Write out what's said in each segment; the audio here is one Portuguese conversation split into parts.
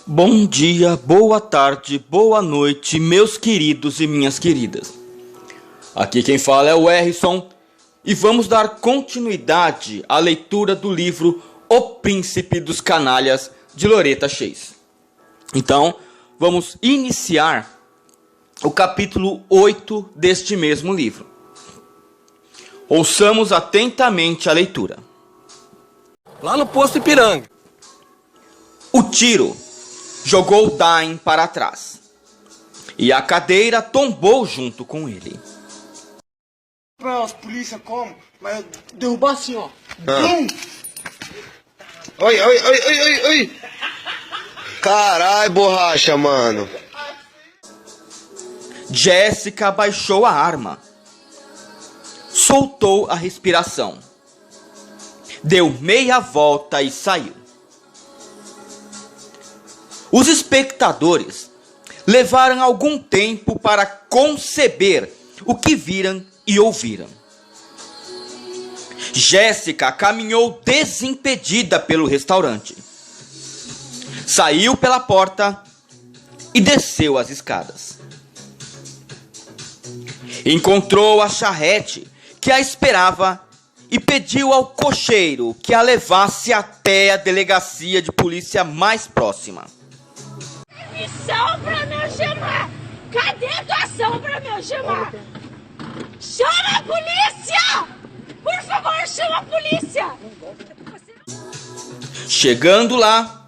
Bom dia, boa tarde, boa noite, meus queridos e minhas queridas. Aqui quem fala é o Erison e vamos dar continuidade à leitura do livro O Príncipe dos Canalhas, de Loretta Chase. Então, vamos iniciar o capítulo 8 deste mesmo livro. Ouçamos atentamente a leitura. Lá no posto Ipiranga. O tiro jogou Dain para trás, e a cadeira tombou junto com ele. As polícia como? Mas derrubar assim, ó. Oi. Carai, borracha, mano. Jéssica abaixou a arma, soltou a respiração, deu meia volta e saiu. Os espectadores levaram algum tempo para conceber o que viram e ouviram. Jéssica caminhou desimpedida pelo restaurante, saiu pela porta e desceu as escadas. Encontrou a charrete que a esperava e pediu ao cocheiro que a levasse até a delegacia de polícia mais próxima. Permissão pra me algemar! Cadê a doação pra me algemar? Chama a polícia! Por favor, chama a polícia! Chegando lá,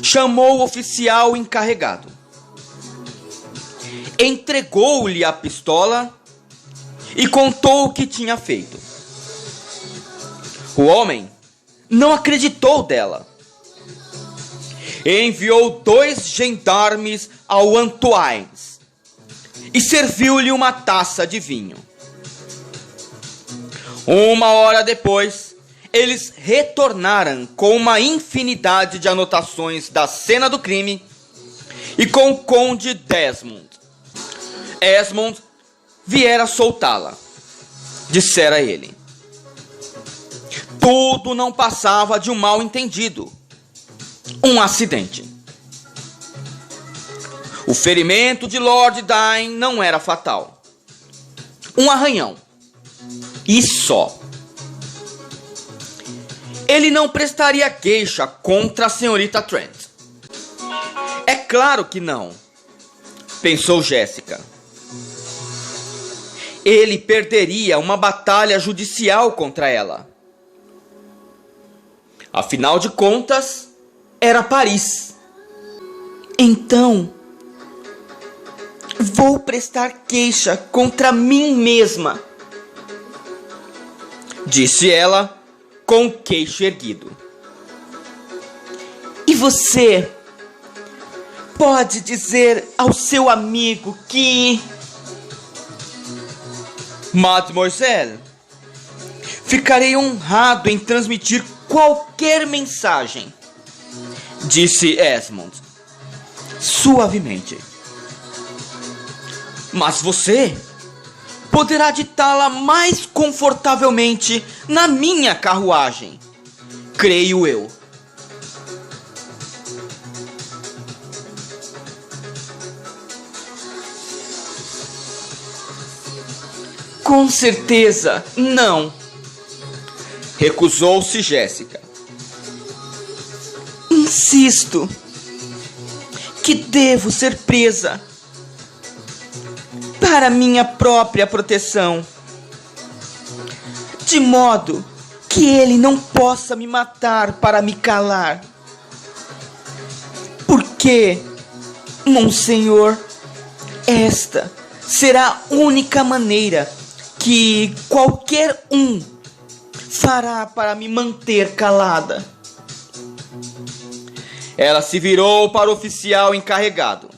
chamou o oficial encarregado. Entregou-lhe a pistola e contou o que tinha feito. O homem não acreditou dela. Enviou 2 gendarmes ao Antoines e serviu-lhe uma taça de vinho. 1 hora depois, eles retornaram com uma infinidade de anotações da cena do crime e com o conde Desmond. Esmond viera soltá-la, dissera ele. Tudo não passava de um mal-entendido. Um acidente. O ferimento de Lord Dain não era fatal. Um arranhão. E só. Ele não prestaria queixa contra a senhorita Trent. É claro que não, pensou Jéssica. Ele perderia uma batalha judicial contra ela. Afinal de contas, era Paris. Então, vou prestar queixa contra mim mesma, disse ela com o queixo erguido. E você pode dizer ao seu amigo que... Mademoiselle, ficarei honrado em transmitir qualquer mensagem, disse Esmond, suavemente. Mas você poderá ditá-la mais confortavelmente na minha carruagem, creio eu. Com certeza, não. Recusou-se Jéssica. Insisto que devo ser presa para minha própria proteção, de modo que ele não possa me matar para me calar. Porque, Monsenhor, esta será a única maneira que qualquer um fará para me manter calada. Ela se virou para o oficial encarregado.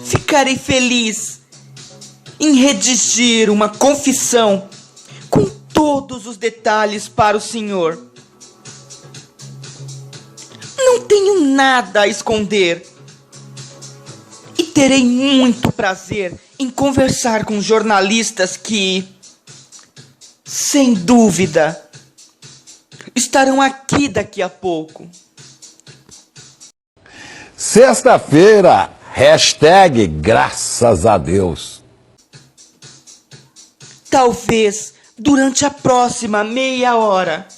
Ficarei feliz em redigir uma confissão com todos os detalhes para o senhor. Não tenho nada a esconder e terei muito prazer em conversar com jornalistas que, sem dúvida, estarão aqui daqui a pouco. Sexta-feira, #graças a Deus. Talvez durante a próxima meia hora.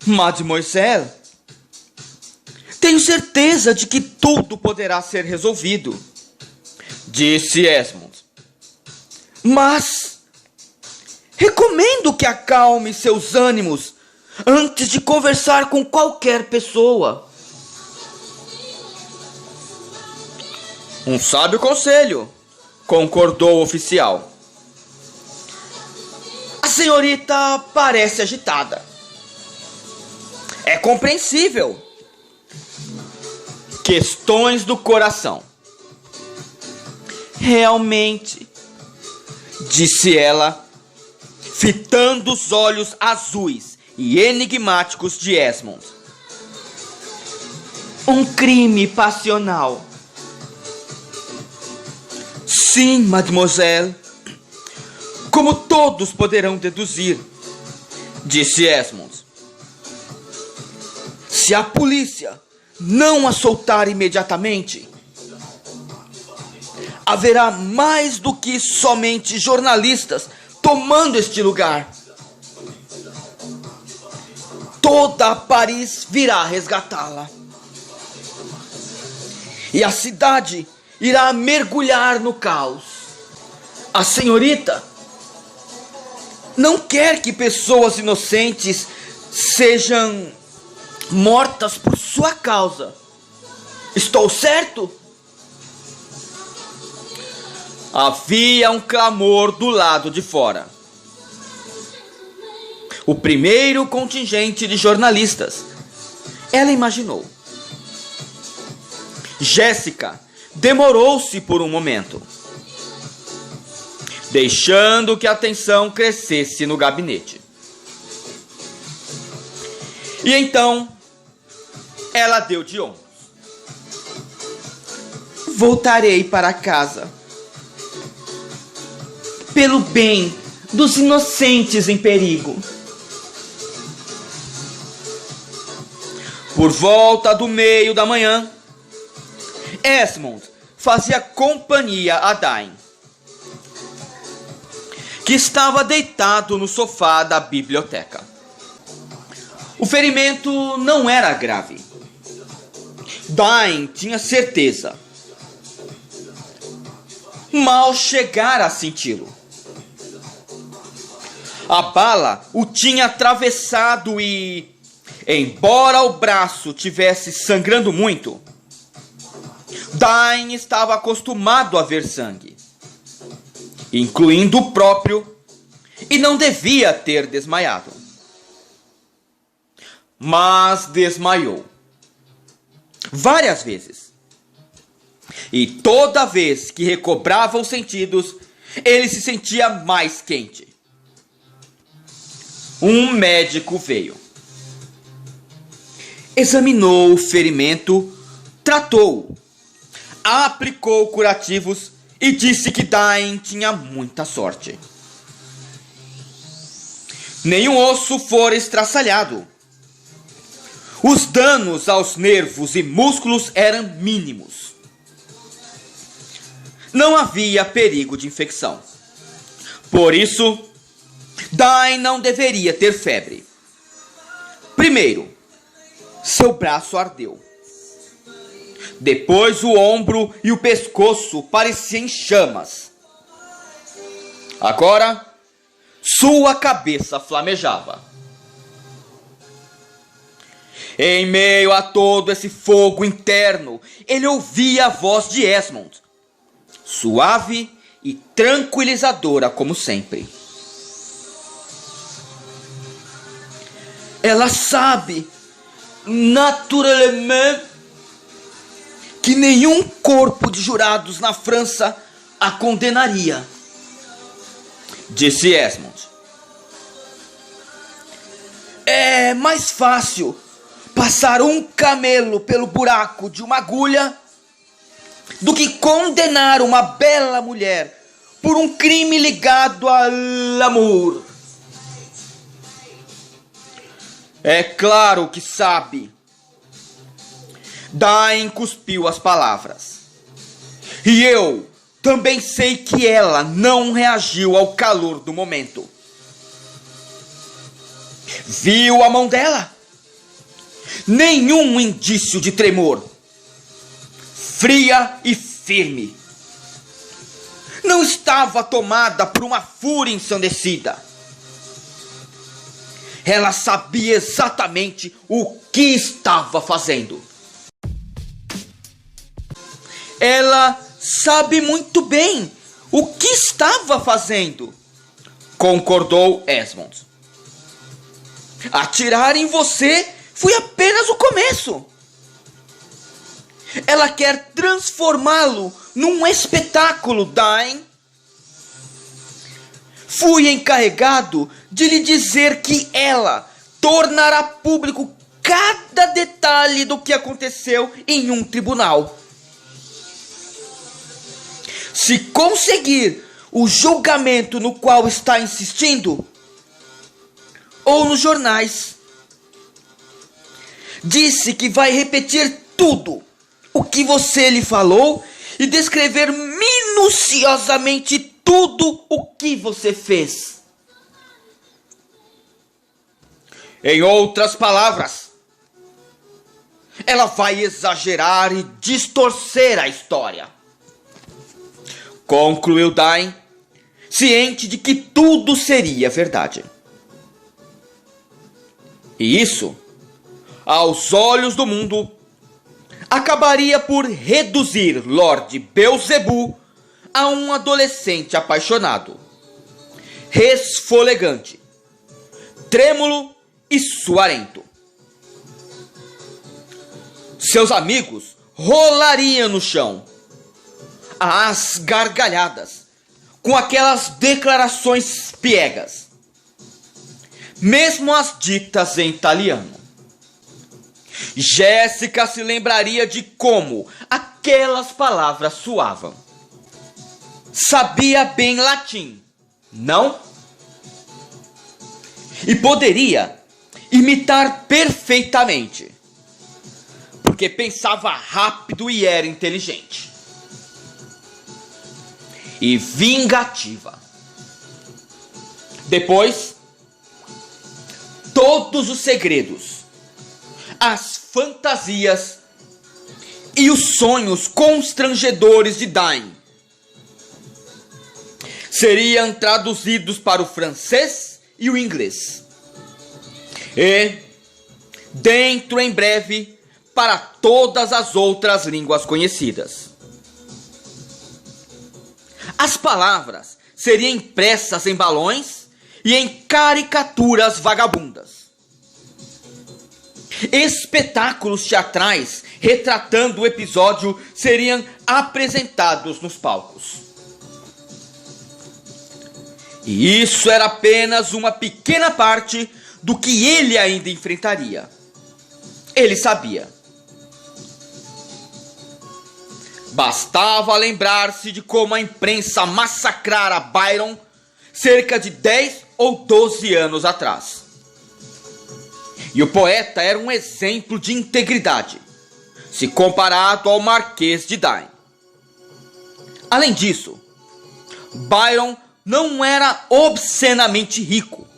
Mademoiselle, tenho certeza de que tudo poderá ser resolvido, disse Esmond. Mas recomendo que acalme seus ânimos antes de conversar com qualquer pessoa. Um sábio conselho, concordou o oficial. A senhorita parece agitada. É compreensível. Questões do coração. Realmente, disse ela, fitando os olhos azuis e enigmáticos de Esmond. Um crime passional. Sim, mademoiselle. Como todos poderão deduzir, disse Esmond. Se a polícia não a soltar imediatamente, haverá mais do que somente jornalistas tomando este lugar. Toda Paris virá resgatá-la. E a cidade irá mergulhar no caos. A senhorita não quer que pessoas inocentes sejam mortas por sua causa. Estou certo? Havia um clamor do lado de fora. O primeiro contingente de jornalistas. Ela imaginou. Jéssica demorou-se por um momento, deixando que a tensão crescesse no gabinete. E então, ela deu de ombros. Voltarei para casa. Pelo bem dos inocentes em perigo. Por volta do meio da manhã, Esmond fazia companhia a Dain, que estava deitado no sofá da biblioteca. O ferimento não era grave. Dain tinha certeza. Mal chegara a senti-lo. A bala o tinha atravessado e, embora o braço tivesse sangrando muito, Dain estava acostumado a ver sangue, incluindo o próprio, e não devia ter desmaiado. Mas desmaiou. Várias vezes. E toda vez que recobrava os sentidos, ele se sentia mais quente. Um médico veio. Examinou o ferimento, tratou-o, aplicou curativos e disse que Dain tinha muita sorte. Nenhum osso fora estraçalhado. Os danos aos nervos e músculos eram mínimos. não havia perigo de infecção. Por isso, Dain não deveria ter febre. Primeiro, seu braço ardeu. Depois o ombro e o pescoço pareciam em chamas. Agora, sua cabeça flamejava. Em meio a todo esse fogo interno, ele ouvia a voz de Esmond, suave e tranquilizadora como sempre. Ela sabe, naturalmente, que nenhum corpo de jurados na França a condenaria, disse Esmond. É mais fácil passar um camelo pelo buraco de uma agulha do que condenar uma bela mulher por um crime ligado a l'amour. É claro que sabe. Dain cuspiu as palavras. E eu também sei que ela não reagiu ao calor do momento. Viu a mão dela? Nenhum indício de tremor. Fria e firme. Não estava tomada por uma fúria ensandecida. Ela sabia exatamente o que estava fazendo. Ela sabe muito bem o que estava fazendo, concordou Esmond. Atirar em você foi apenas o começo. Ela quer transformá-lo num espetáculo, Dain. Fui encarregado de lhe dizer que ela tornará público cada detalhe do que aconteceu em um tribunal. Se conseguir o julgamento no qual está insistindo, ou nos jornais, disse que vai repetir tudo o que você lhe falou e descrever minuciosamente tudo o que você fez. Em outras palavras, ela vai exagerar e distorcer a história, concluiu Dain, ciente de que tudo seria verdade. E isso, aos olhos do mundo, acabaria por reduzir Lord Beelzebub a um adolescente apaixonado, resfolegante, trêmulo e suarento. Seus amigos rolariam no chão, às gargalhadas, com aquelas declarações piegas, mesmo as ditas em italiano. Jéssica se lembraria de como aquelas palavras soavam. Sabia bem latim, não? E poderia imitar perfeitamente, porque pensava rápido e era inteligente. E vingativa. Depois, todos os segredos, as fantasias e os sonhos constrangedores de Dain seriam traduzidos para o francês e o inglês. E, dentro em breve, para todas as outras línguas conhecidas. As palavras seriam impressas em balões e em caricaturas vagabundas. Espetáculos teatrais retratando o episódio seriam apresentados nos palcos. E isso era apenas uma pequena parte do que ele ainda enfrentaria. Ele sabia. Bastava lembrar-se de como a imprensa massacrara Byron cerca de 10 ou 12 anos atrás. E o poeta era um exemplo de integridade, se comparado ao Marquês de Dain. Além disso, Byron não era obscenamente rico,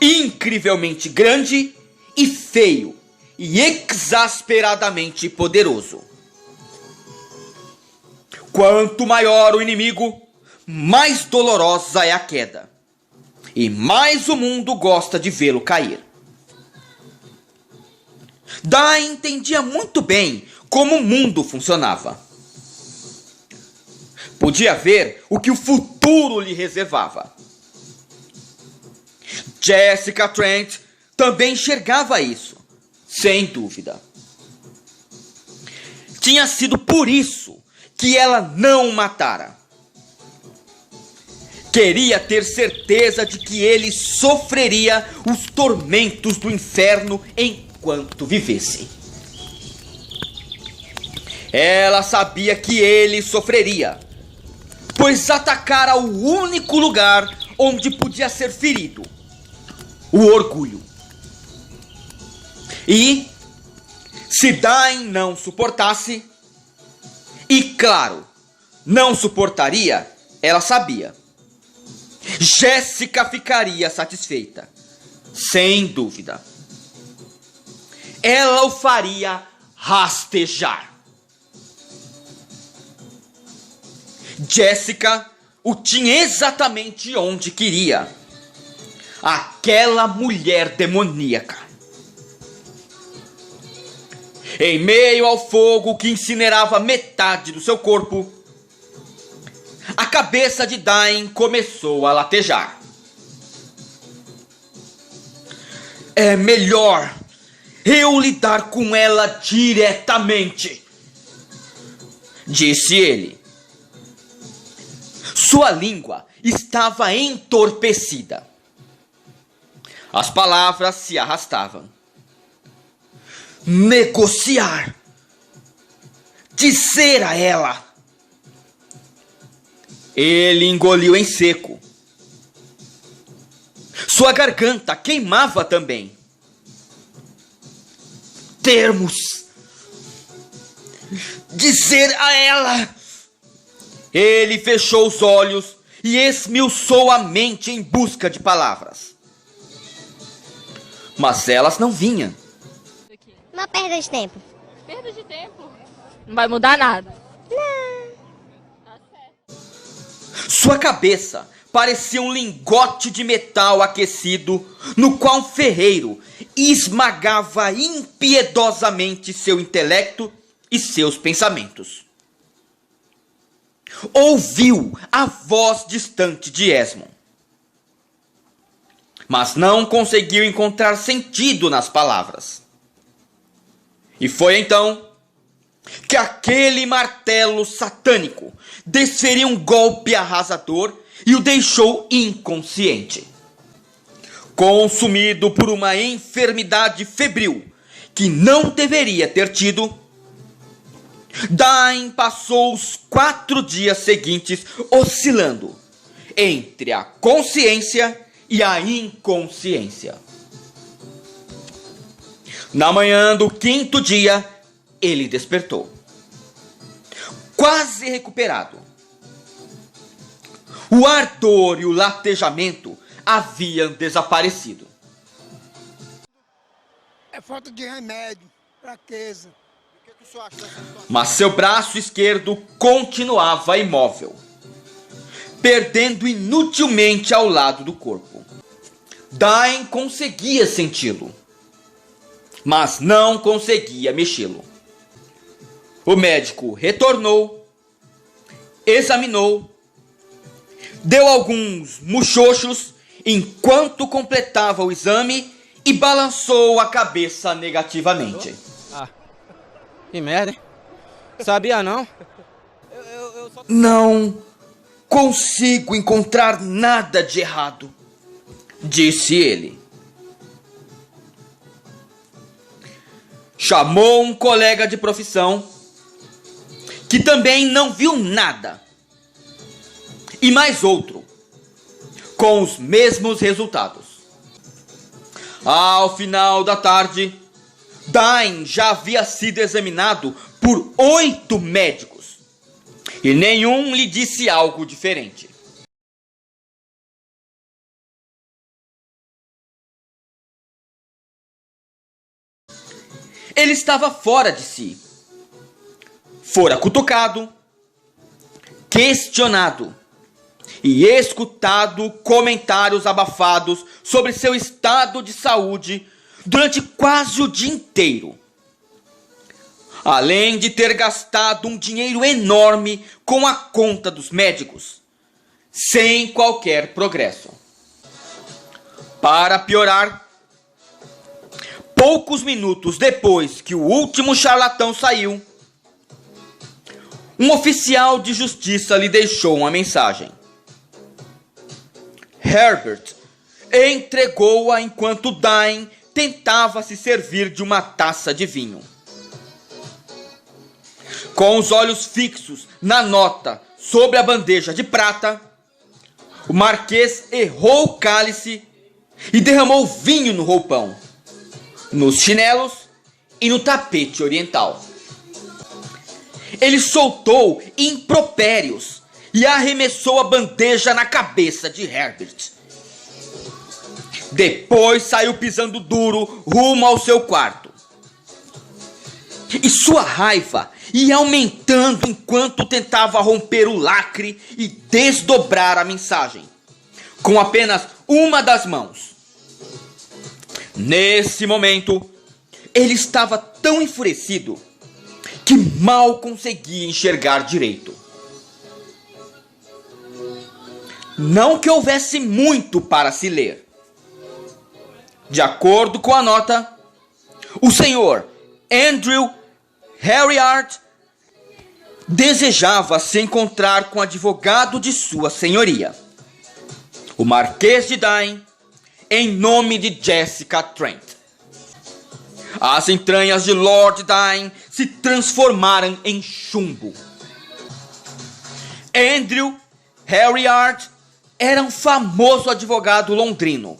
incrivelmente grande e feio e exasperadamente poderoso. Quanto maior o inimigo, mais dolorosa é a queda, e mais o mundo gosta de vê-lo cair. Dain entendia muito bem como o mundo funcionava. Podia ver o que o futuro lhe reservava. Jessica Trent também enxergava isso, sem dúvida. Tinha sido por isso que ela não o matara. Queria ter certeza de que ele sofreria os tormentos do inferno enquanto vivesse. Ela sabia que ele sofreria, pois atacara o único lugar onde podia ser ferido: o orgulho. E, se Dain não suportasse, e claro, não suportaria, ela sabia, Jessica ficaria satisfeita, sem dúvida. Ela o faria rastejar. Jessica o tinha exatamente onde queria. Aquela mulher demoníaca. Em meio ao fogo que incinerava metade do seu corpo, a cabeça de Dain começou a latejar. É melhor eu lidar com ela diretamente, disse ele. Sua língua estava entorpecida. As palavras se arrastavam. Negociar. Dizer a ela. Ele engoliu em seco. Sua garganta queimava também. Termos. Dizer a ela. Ele fechou os olhos e esmiuçou a mente em busca de palavras. Mas elas não vinham. Uma perda de tempo. Perda de tempo? Não vai mudar nada. Sua cabeça parecia um lingote de metal aquecido, no qual um ferreiro esmagava impiedosamente seu intelecto e seus pensamentos. Ouviu a voz distante de Esmond, mas não conseguiu encontrar sentido nas palavras. E foi então que aquele martelo satânico desferiu um golpe arrasador e o deixou inconsciente. Consumido por uma enfermidade febril que não deveria ter tido, Dain passou os 4 dias seguintes oscilando entre a consciência e a inconsciência. Na manhã do 5º dia, ele despertou, quase recuperado. O ardor e o latejamento haviam desaparecido. É falta de remédio, fraqueza. Mas seu braço esquerdo continuava imóvel, perdendo inutilmente ao lado do corpo. Dain conseguia senti-lo, mas não conseguia mexê-lo. O médico retornou, examinou, deu alguns muxoxos enquanto completava o exame e balançou a cabeça negativamente. Que merda, hein? Sabia não? Não consigo encontrar nada de errado, disse ele. Chamou um colega de profissão, que também não viu nada, e mais outro, com os mesmos resultados. Ao final da tarde, Dain já havia sido examinado por 8 médicos, e nenhum lhe disse algo diferente. Ele estava fora de si. Fora cutucado, questionado e escutado comentários abafados sobre seu estado de saúde durante quase o dia inteiro. Além de ter gastado um dinheiro enorme com a conta dos médicos, sem qualquer progresso. Para piorar, poucos minutos depois que o último charlatão saiu, um oficial de justiça lhe deixou uma mensagem. Herbert entregou-a enquanto Dain tentava se servir de uma taça de vinho. Com os olhos fixos na nota sobre a bandeja de prata, o marquês errou o cálice e derramou vinho no roupão, nos chinelos e no tapete oriental. Ele soltou impropérios e arremessou a bandeja na cabeça de Herbert. Depois saiu pisando duro rumo ao seu quarto. E sua raiva ia aumentando enquanto tentava romper o lacre e desdobrar a mensagem, com apenas uma das mãos. Nesse momento, ele estava tão enfurecido que mal conseguia enxergar direito. Não que houvesse muito para se ler. De acordo com a nota, o senhor Andrew Harriard desejava se encontrar com o advogado de sua senhoria, o Marquês de Dain, em nome de Jessica Trent. As entranhas de Lord Dain se transformaram em chumbo. Andrew Harriard era um famoso advogado londrino,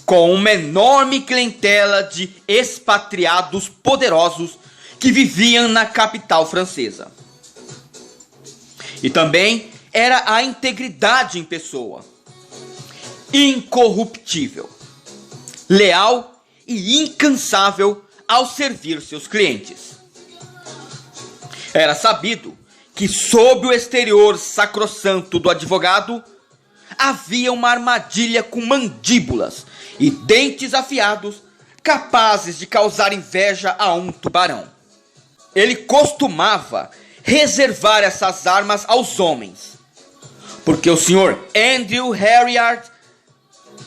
com uma enorme clientela de expatriados poderosos que viviam na capital francesa. E também era a integridade em pessoa, incorruptível, leal e incansável ao servir seus clientes. Era sabido que sob o exterior sacrossanto do advogado havia uma armadilha com mandíbulas e dentes afiados capazes de causar inveja a um tubarão. Ele costumava reservar essas armas aos homens, porque o Sr. Andrew Harriard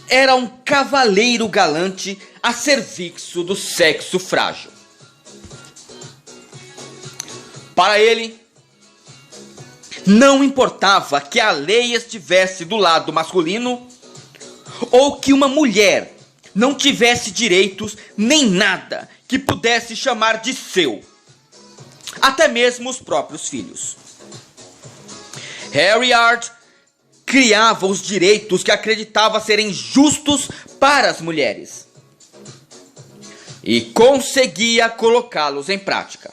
era um cavaleiro galante a serviço do sexo frágil. Para ele, não importava que a lei estivesse do lado masculino ou que uma mulher não tivesse direitos nem nada que pudesse chamar de seu, até mesmo os próprios filhos. Harriard criava os direitos que acreditava serem justos para as mulheres e conseguia colocá-los em prática.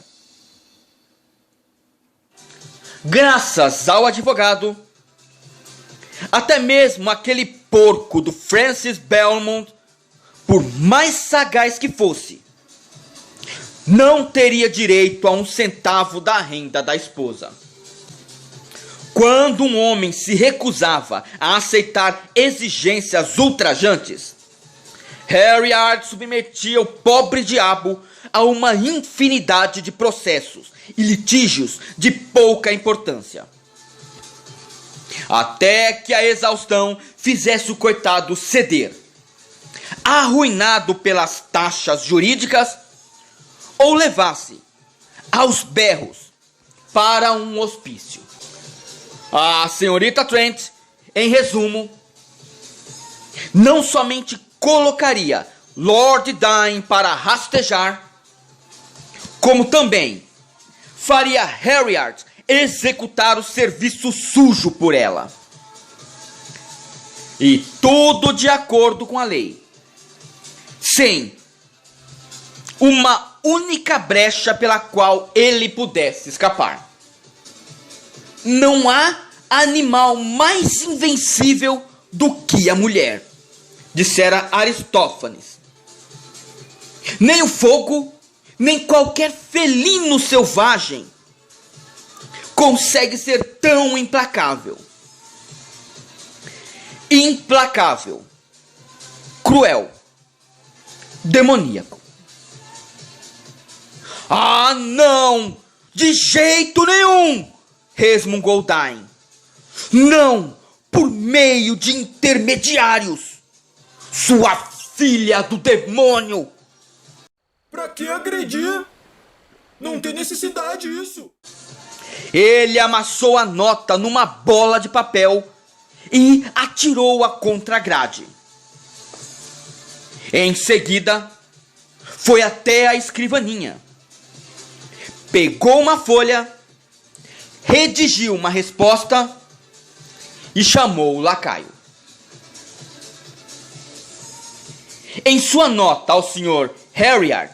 Graças ao advogado, até mesmo aquele porco do Francis Belmont, por mais sagaz que fosse, não teria direito a um centavo da renda da esposa. Quando um homem se recusava a aceitar exigências ultrajantes, Harriard submetia o pobre diabo a uma infinidade de processos e litígios de pouca importância, até que a exaustão fizesse o coitado ceder, arruinado pelas taxas jurídicas, ou levasse aos berros para um hospício. A senhorita Trent, em resumo, não somente colocaria Lord Dain para rastejar, como também faria Harriard executar o serviço sujo por ela. E tudo de acordo com a lei, sem uma única brecha pela qual ele pudesse escapar. não há animal mais invencível do que a mulher, dissera Aristófanes. Nem o fogo, nem qualquer felino selvagem consegue ser tão implacável. Implacável, cruel, demoníaco. Ah, não! De jeito nenhum! Resmungou Dain. Não, por meio de intermediários. Sua filha do demônio! Pra que agredir? Não tem necessidade disso. Ele amassou a nota numa bola de papel e atirou-a contra a grade. Em seguida, foi até a escrivaninha. Pegou uma folha, redigiu uma resposta e chamou o lacaio. Em sua nota ao Sr. Harriard,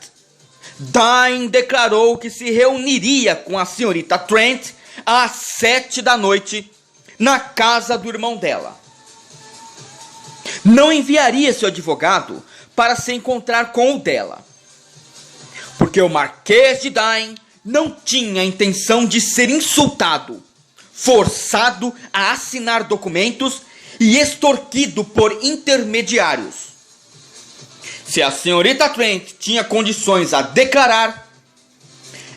Dain declarou que se reuniria com a senhorita Trent às 7 da noite na casa do irmão dela. Não enviaria seu advogado para se encontrar com o dela, porque o Marquês de Dain não tinha a intenção de ser insultado, forçado a assinar documentos e extorquido por intermediários. Se a senhorita Trent tinha condições a declarar,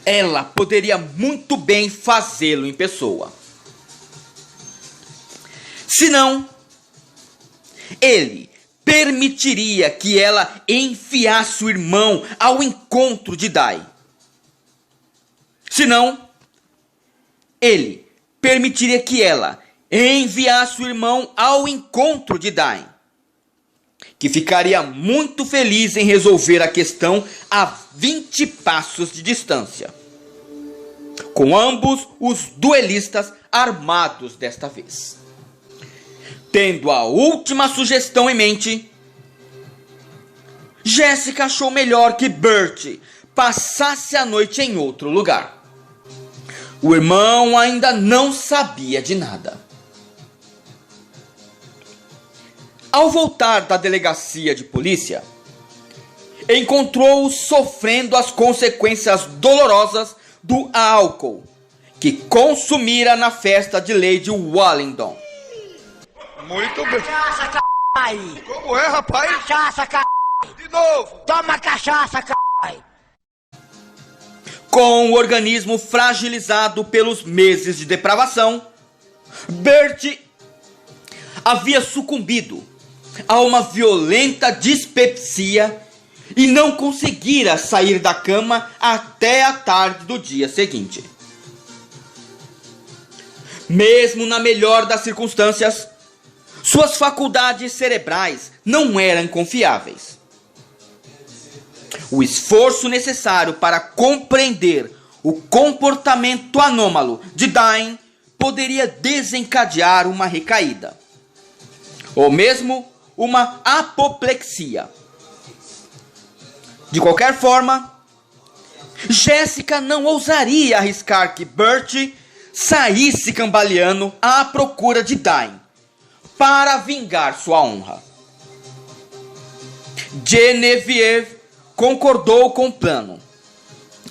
ela poderia muito bem fazê-lo em pessoa. Se não, ele permitiria que ela enviasse o irmão ao encontro de Dain. Se não, ele permitiria que ela enviasse o irmão ao encontro de Dain, que ficaria muito feliz em resolver a questão a 20 passos de distância, com ambos os duelistas armados desta vez. Tendo a última sugestão em mente, Jéssica achou melhor que Bert passasse a noite em outro lugar. O irmão ainda não sabia de nada. Ao voltar da delegacia de polícia, encontrou-o sofrendo as consequências dolorosas do álcool que consumira na festa de Lady Wallington. Muito bem. Cachaça, c*****. Como é, rapaz? Cachaça, c*****. De novo. Toma cachaça, c*****. Com o organismo fragilizado pelos meses de depravação, Bert havia sucumbido a uma violenta dispepsia e não conseguira sair da cama até a tarde do dia seguinte. Mesmo na melhor das circunstâncias, suas faculdades cerebrais não eram confiáveis. O esforço necessário para compreender o comportamento anômalo de Dain poderia desencadear uma recaída, ou mesmo uma apoplexia. De qualquer forma, Jéssica não ousaria arriscar que Bert saísse cambaleando à procura de Dain para vingar sua honra. Genevieve concordou com o plano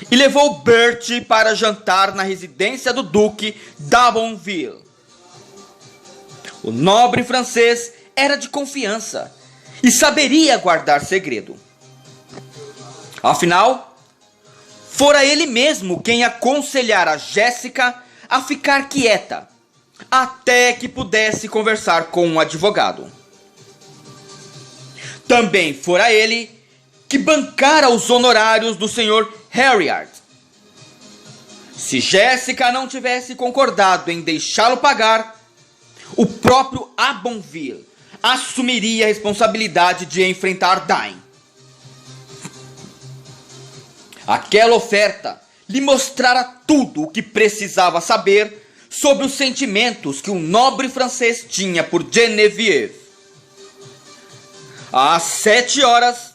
e levou Bert para jantar na residência do Duque d'Abonville. O nobre francês era de confiança e saberia guardar segredo. Afinal, fora ele mesmo quem aconselhara Jéssica a ficar quieta até que pudesse conversar com um advogado. Também fora ele que bancara os honorários do Sr. Harriard. Se Jéssica não tivesse concordado em deixá-lo pagar, o próprio Abonville assumiria a responsabilidade de enfrentar Dain. Aquela oferta lhe mostrara tudo o que precisava saber sobre os sentimentos que o nobre francês tinha por Genevieve. Às 7 horas,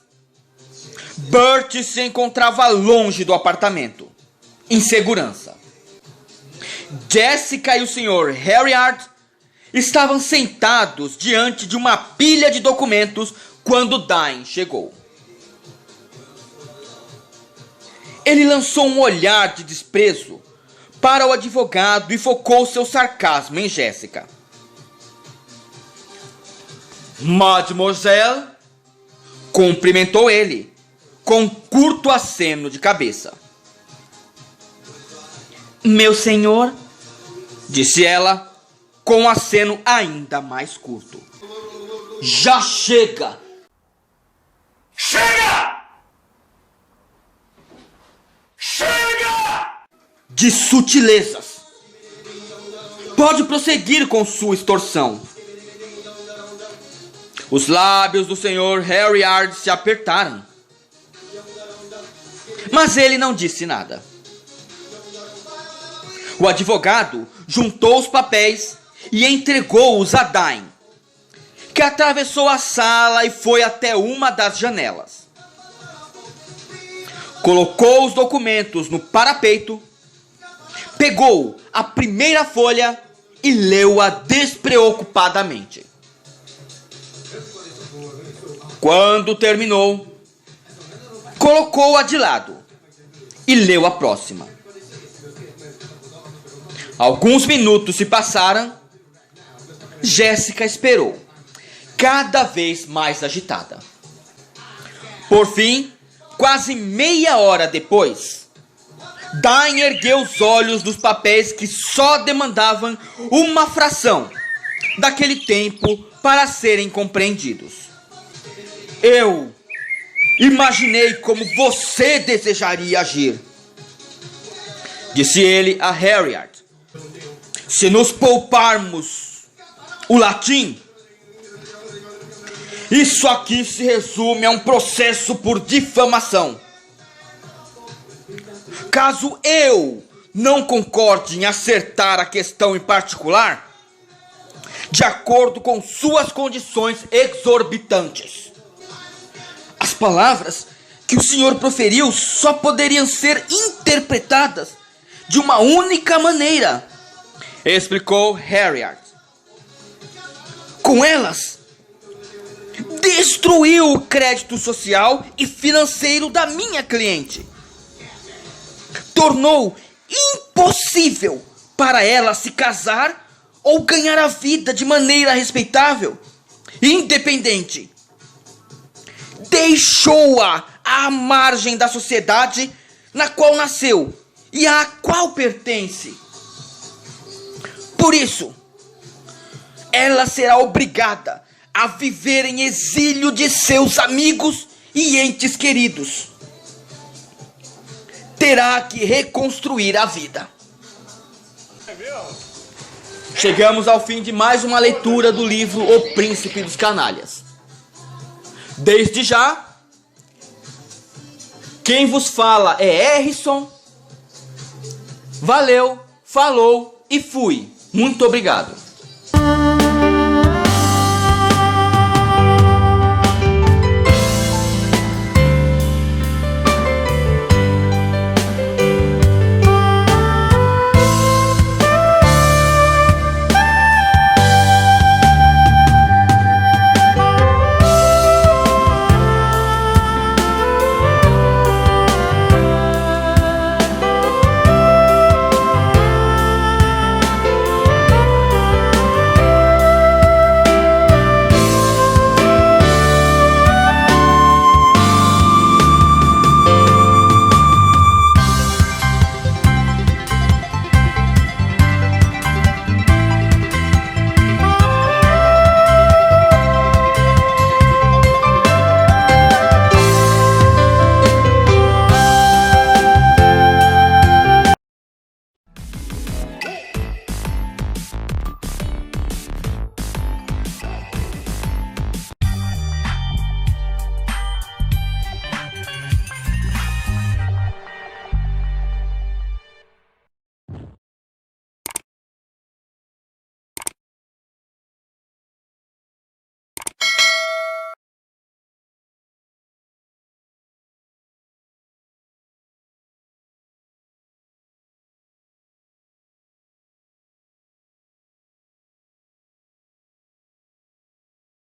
Bert se encontrava longe do apartamento, em segurança. Jessica e o Sr. Harriard estavam sentados diante de uma pilha de documentos quando Dine chegou. Ele lançou um olhar de desprezo para o advogado e focou seu sarcasmo em Jessica. Mademoiselle cumprimentou ele com um curto aceno de cabeça. Meu senhor, disse ela com um aceno ainda mais curto. Já chega! Chega! Chega! De sutilezas. Pode prosseguir com sua extorsão. Os lábios do Sr. Harriard se apertaram. Mas ele não disse nada. O advogado juntou os papéis e entregou-os a Dine, que atravessou a sala e foi até uma das janelas. Colocou os documentos no parapeito, pegou a primeira folha e leu-a despreocupadamente. Quando terminou, colocou-a de lado e leu a próxima. Alguns minutos se passaram. Jessica esperou, cada vez mais agitada. Por fim, quase meia hora depois, Dine ergueu os olhos dos papéis que só demandavam uma fração daquele tempo para serem compreendidos. Eu imaginei como você desejaria agir, disse ele a Harriard. Se nos pouparmos o latim, isso aqui se resume a um processo por difamação. Caso eu não concorde em acertar a questão em particular, de acordo com suas condições exorbitantes, as palavras que o senhor proferiu só poderiam ser interpretadas de uma única maneira, explicou Harriard. Com elas, destruiu o crédito social e financeiro da minha cliente. Tornou impossível para ela se casar ou ganhar a vida de maneira respeitável, independente. Deixou-a à margem da sociedade na qual nasceu e à qual pertence. Por isso, ela será obrigada a viver em exílio de seus amigos e entes queridos. Terá que reconstruir a vida. Chegamos ao fim de mais uma leitura do livro O Príncipe dos Canalhas. Desde já, quem vos fala é Harrison. Valeu, falou e fui. Muito obrigado.